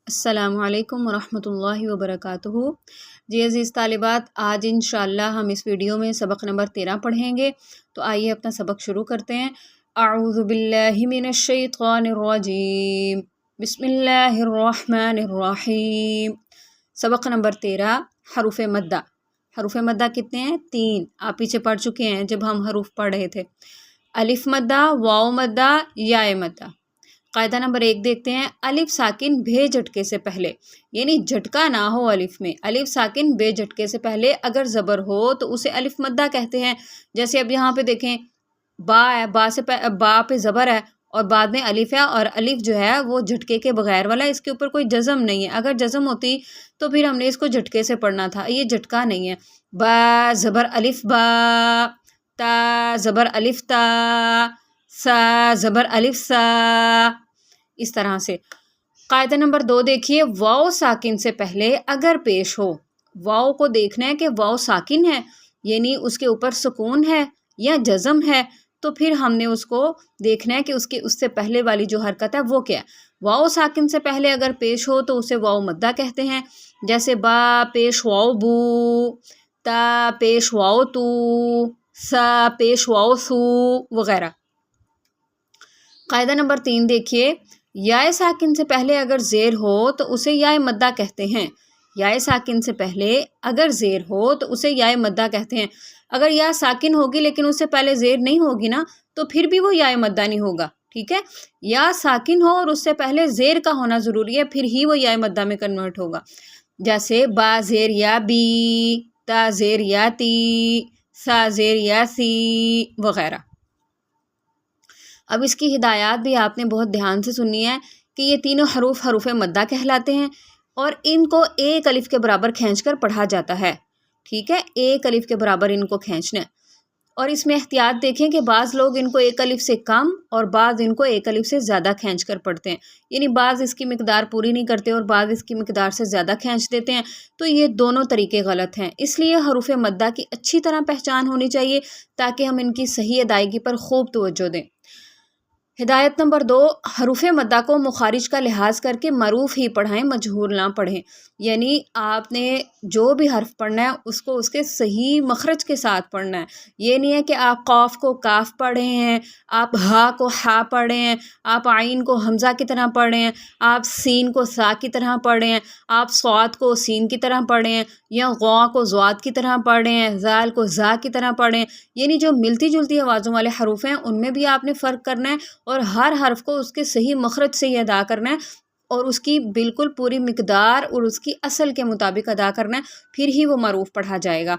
अस्सलामु अलैकुम वरहमतुल्लाहि वबरकातुहू। जी अज़ीज़ तालिबात, आज इंशाअल्लाह हम इस वीडियो में सबक नंबर 13 पढ़ेंगे। तो आइए अपना सबक शुरू करते हैं। अऊज़ु बिल्लाहि मिनश शैतानिर रजीम, बिस्मिल्लाहिर रहमानिर रहीम। सबक नंबर 13, हरूफ मद्दा। हरूफ मद्दा कितने हैं? 3। आप पीछे पढ़ चुके हैं जब हम हरूफ पढ़ रहे थे। अलिफ मद्दा, वाव मद्दा, याए मद्दा। कायदा नंबर 1 देखते हैं। अलिफ साकिन बे झटके से पहले, यानी झटका ना हो अलिफ में, अलिफ साकिन बे झटके से पहले अगर ज़बर हो तो उसे अलिफ मद्दा कहते हैं। जैसे अब यहाँ पे देखें, बा है, बा पे ज़बर है और बाद में अलिफ है, और अलिफ जो है वो झटके के बगैर वाला है, इसके ऊपर कोई जज़म नहीं है। अगर जज़म होती तो फिर हमने इसको झटके से पढ़ना था, ये झटका नहीं है। बा ज़बर अलिफ बा, ता ज़बर अलिफ ता, सा ज़बर अलिफ सा, इस तरह से। कायदा नंबर 2 देखिए। वाव साकिन से पहले अगर पेश हो, वाव को देखना है कि वाव साकिन है, यानी उसके ऊपर सुकून है या जज़म है, तो फिर हमने उसको देखना है कि उससे पहले वाली जो हरकत है वो क्या है। वाव साकिन से पहले अगर पेश हो तो उसे वाव मद्दा कहते हैं। जैसे बा पेश वाव बू, ता पेश वाव तू, सा पेश वाव सू वगैरह। कायदा नंबर 3 देखिए। याए साकिन से पहले अगर ज़ेर हो तो उसे याए मद्दा कहते हैं। याए साकिन से पहले अगर ज़ेर हो तो उसे याए मद्दा कहते हैं। अगर या साकिन होगी लेकिन उससे पहले ज़ेर नहीं होगी ना, तो फिर भी वो याए मद्दा नहीं होगा। ठीक है, या साकिन हो और उससे पहले ज़ेर का होना ज़रूरी है, फिर ही वो याए मद्दा में कन्वर्ट होगा। जैसे बा ज़ेर या बी, ता ज़ेर या ती, सा ज़ेर या सी वगैरह। अब इसकी हिदायत भी आपने बहुत ध्यान से सुननी है कि ये तीनों हरूफ मद्दा कहलाते हैं और इनको एक अलिफ के बराबर खींचकर पढ़ा जाता है। ठीक है, एक अलिफ के बराबर इनको खींचना है। और इसमें एहतियात देखें कि बाज़ लोग इनको एक अलिफ से कम और बाज़ इनको एक अलिफ से ज़्यादा खींच कर पढ़ते हैं, यानी बाज़ इसकी मिकदार पूरी नहीं करते और बाज़ इसकी मिकदार से ज़्यादा खींच देते हैं। तो ये दोनों तरीके गलत हैं, इसलिए हरूफ मद्दा की अच्छी तरह पहचान होनी चाहिए ताकि हम इनकी सही अदायगी पर खूब तवज्जो दें। हिदायत नंबर 2, हरूफ मद्दा को मुखारिज का लिहाज करके मरूफ ही पढ़ाएं, मजहूर ना पढ़ें। यानी आपने जो भी हर्फ पढ़ना है उसको उसके सही मखरज के साथ पढ़ना है। ये नहीं है कि आप कौफ को काफ पढ़े हैं, आप हा को हा पढ़े हैं, आप आइन को हमज़ा की तरह पढ़े हैं, आप सीन को सा की तरह पढ़े हैं, आप स्वाद को सीन की तरह पढ़े हैं, या गौ को ज़्वाद की तरह पढ़े हैं, ज़ाल को ज़ा की तरह पढ़े हैं। यानी जो मिलती जुलती आवाज़ों वाले हरूफ हैं उनमें भी आपने फ़र्क करना है और हर हर्फ को उसके सही मखरज से ही अदा करना है और उसकी बिल्कुल पूरी मिकदार और उसकी असल के मुताबिक अदा करना है, फिर ही वो मरूफ पढ़ा जाएगा।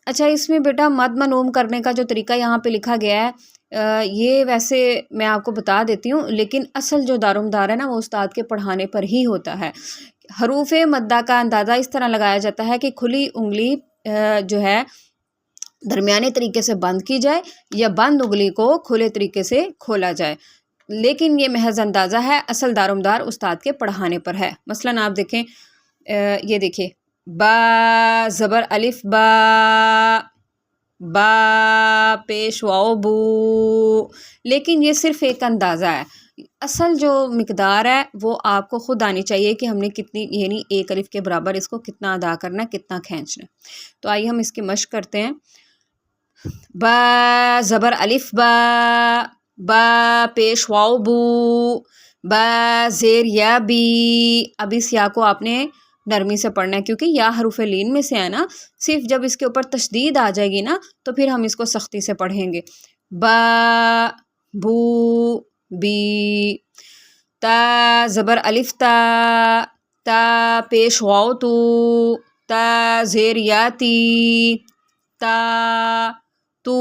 अच्छा, इसमें बेटा मद मनूम करने का जो तरीका यहाँ पे लिखा गया है, ये वैसे मैं आपको बता देती हूँ, लेकिन असल जो दारोमदार है ना वो उस्ताद के पढ़ाने पर ही होता है। हरूफ मद्दा का अंदाज़ा इस तरह लगाया जाता है कि खुली उंगली जो है दरमियाने तरीके से बंद की जाए या बंद उंगली को खुले तरीके से खोला जाए, लेकिन ये महज अंदाज़ा है, असल दारोमदार उस्ताद के पढ़ाने पर है। मसलन आप देखें, ये देखिए, बा ज़बर अलिफ बा, बा पेश वाओ बू, लेकिन ये सिर्फ़ एक अंदाज़ा है। असल जो मिकदार है वो आपको ख़ुद आनी चाहिए कि हमने कितनी, यानी एक अलिफ के बराबर इसको कितना अदा करना है, कितना खींचना है। तो आइए हम इसकी मशक करते हैं। बा ज़बर अलिफ बा, बा पेश वाओ बू, बा ज़ेर या बी। अब इस या को आपने नरमी से पढ़ना है क्योंकि या हरूफ लीन में से है ना, सिर्फ जब इसके ऊपर तशदीद आ जाएगी ना तो फिर हम इसको सख्ती से पढ़ेंगे। बा बू बी, ता ज़बर अलिफ ता, ता पेश वाओ तू, ता ज़ेर या ती, ता तू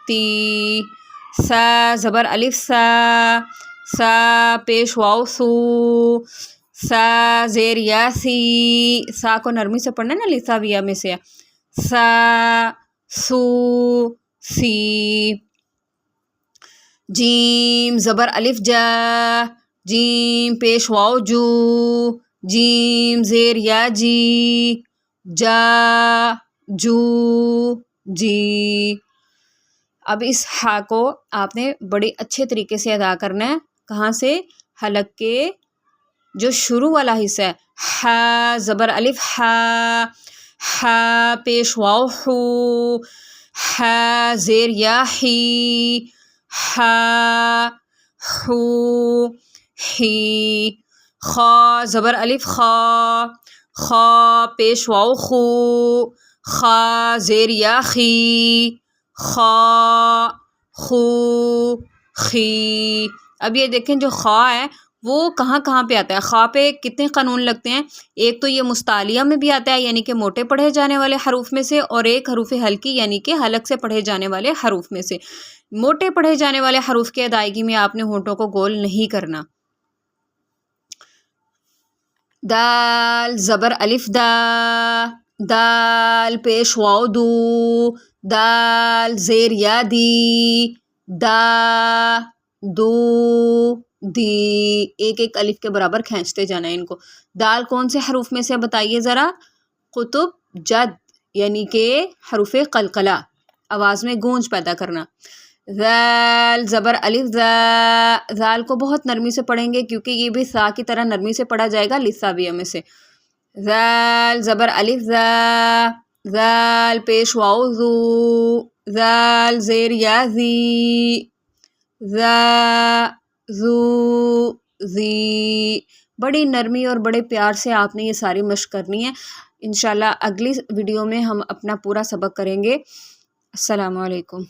ती, सा ज़बर अलिफ सा, सा पेश वाओ सू, सा ज़ेर या सी। सा को नरमी से पढ़ना ना, लिसा विया में से, सा सू सी। जीम ज़बर अलिफ जा, जीम पेश वाओ जू, जीम ज़ेर या जी, जा जू जी। अब इस हा को आपने बड़े अच्छे तरीके से अदा करना है। कहाँ से? हलक के جو شروع والا حصہ ہے ہا زبر الف ہا، ہا پیش واو ہو، ہا زیر یا ہی، ہا ہو ہی، خا زبر الف خا، خا پیش واو خو، خا زیر یا خی، خا خو خی۔ اب یہ دیکھیں جو خا ہے وہ کہاں کہاں پہ آتا ہے، خا پہ کتنے قانون لگتے ہیں، ایک تو یہ مستعلیہ میں بھی آتا ہے یعنی کہ موٹے پڑھے جانے والے حروف میں سے، اور ایک حروف حلقی یعنی کہ حلق سے پڑھے جانے والے حروف میں سے۔ موٹے پڑھے جانے والے حروف کی ادائیگی میں آپ نے ہونٹوں کو گول نہیں کرنا۔ دال زبر الف دا، دال پیش واو دو، دال زیر یا دی، دا دو دی، ایک ایک الف کے برابر کھینچتے جانا ہے ان کو۔ دال کون سے حروف میں سے بتائیے ذرا؟ قطب جد یعنی کہ حروف قلقلہ، آواز میں گونج پیدا کرنا۔ ذال زبر الف ذا، ذال کو بہت نرمی سے پڑھیں گے کیونکہ یہ بھی سا کی طرح نرمی سے پڑھا جائے گا لسابیہ میں سے۔ ذال زبر الف ذا، ذال پیش واو ذو، ذال زیر یا ذی، ذا ذو ذی۔ بڑی نرمی اور بڑے پیار سے آپ نے یہ ساری مشق کرنی ہے۔ انشاءاللہ اگلی ویڈیو میں ہم اپنا پورا سبق کریں گے۔ السلام علیکم۔